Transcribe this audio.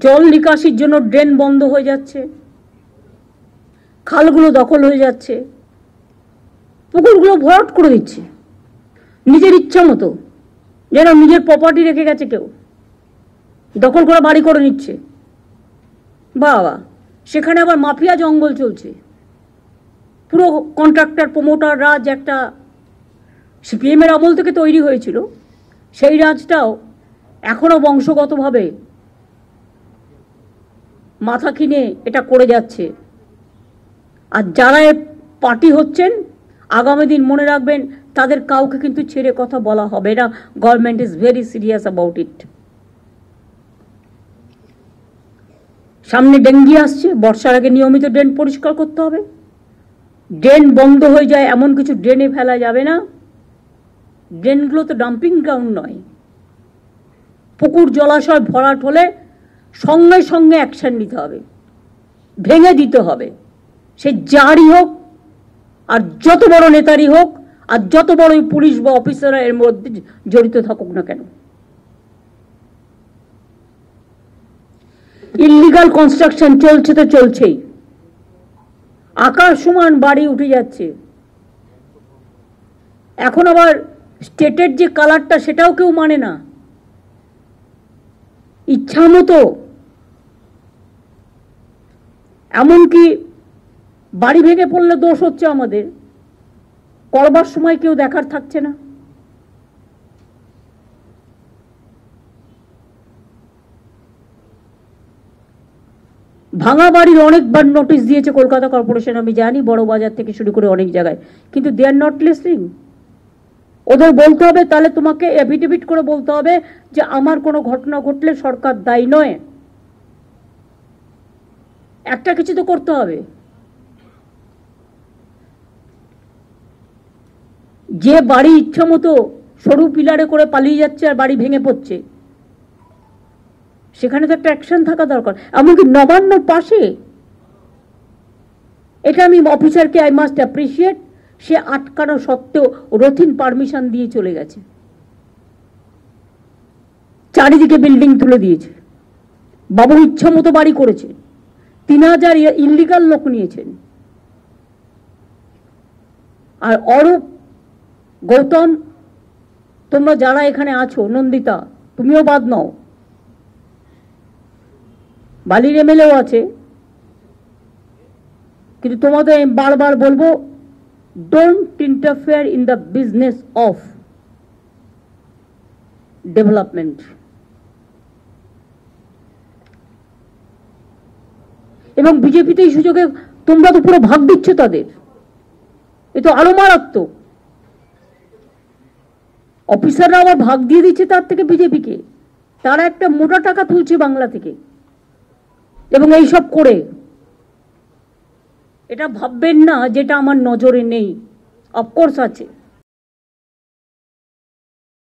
জল নিকাশির জন্য ড্রেন বন্ধ হয়ে যাচ্ছে, খালগুলো দখল হয়ে যাচ্ছে, পুকুরগুলো ভরাট করে দিচ্ছে নিজের ইচ্ছা মতো, যেন নিজের প্রপার্টি রেখে গেছে কেউ, দখল করে বাড়ি করে নিচ্ছে। বাবা, সেখানে আবার মাফিয়া জঙ্গল চলছে। পুরো কন্ট্রাক্টর প্রমোটার রাজ একটা সিপিএমের আমল থেকে তৈরি হয়েছিল, সেই রাজটাও এখনো বংশগতভাবে মাথা কিনে এটা করে যাচ্ছে। আর যারা পার্টি হচ্ছেন, আগামী দিন মনে রাখবেন, তাদের কাউকে কিন্তু ছেড়ে কথা বলা হবে না। Government is very serious about it. সামনে ডেঙ্গি আসছে, বর্ষার আগে নিয়মিত ড্রেন পরিষ্কার করতে হবে। ড্রেন বন্ধ হয়ে যায় এমন কিছু ড্রেনে ফেলা যাবে না। ড্রেনগুলো তো ডাম্পিং গ্রাউন্ড নয়। পুকুর জলাশয় ভরাট হলে সঙ্গে সঙ্গে অ্যাকশন নিতে হবে, ভেঙে দিতে হবে। সে যারই হোক, আর যত বড় নেতারই হোক, আর যত বড়ই পুলিশ বা অফিসাররা এর মধ্যে জড়িত থাকুক না কেন। ইল্লিগাল কনস্ট্রাকশন চলছে তো চলছেই, আকাশ সমান বাড়ি উঠে যাচ্ছে। এখন আবার স্টেটের যে কালারটা, সেটাও কেউ মানে না। ইচ্ছা মতো, এমনকি বাড়ি ভেঙে পড়লে দোষ হচ্ছে আমাদের, করবার সময় কেউ দেখার থাকছে না। ভাঙা বাড়ির অনেকবার নোটিশ দিয়েছে কলকাতা কর্পোরেশন, আমি জানি, বড় বাজার থেকে শুরু করে অনেক জায়গায়, কিন্তু দে আর নট লিসনিং। ওদের বলতে হবে, তাহলে তোমাকে এফিডেভিট করে বলতে হবে যে আমার কোনো ঘটনা ঘটলে সরকার দায়ী নয়। একটা কিছু তো করতে হবে। যে বাড়ি ইচ্ছা মতো সরু পিলারে করে পালিয়ে যাচ্ছে আর বাড়ি ভেঙে পড়ছে, সেখানে তো একটা অ্যাকশন থাকা দরকার। এমনকি নবান্নর পাশে, এটা আমি অফিসারকে আই মাস্ট অ্যাপ্রিসিয়েট, সে আটকানো সত্ত্বেও রথিন পারমিশন দিয়ে চলে গেছে, চারিদিকে বিল্ডিং তুলে দিয়েছে। বাবু ইচ্ছা মতো বাড়ি করেছে, 3000 ইল্লিগাল লোক নিয়েছেন। আর অরূপ, গৌতম, তোমরা যারা এখানে আছো, নন্দিতা তুমিও বাদ নাও, বালির এমএলএও আছে, কিন্তু তোমাদের বারবার বলবো, don't interfere in the business of development. এবং বিজেপিতে এই সুযোগে তোমরা তো পুরো ভাগ দিচ্ছ তাদের, এ তো আরো মারাত্মক। অফিসাররা আবার ভাগ দিয়ে দিচ্ছে তার থেকে বিজেপিকে, তারা একটা মোটা টাকা তুলছে বাংলা থেকে। এবং এইসব করে এটা ভাববেন না যেটা আমার নজরে নেই, অফকোর্স আছে।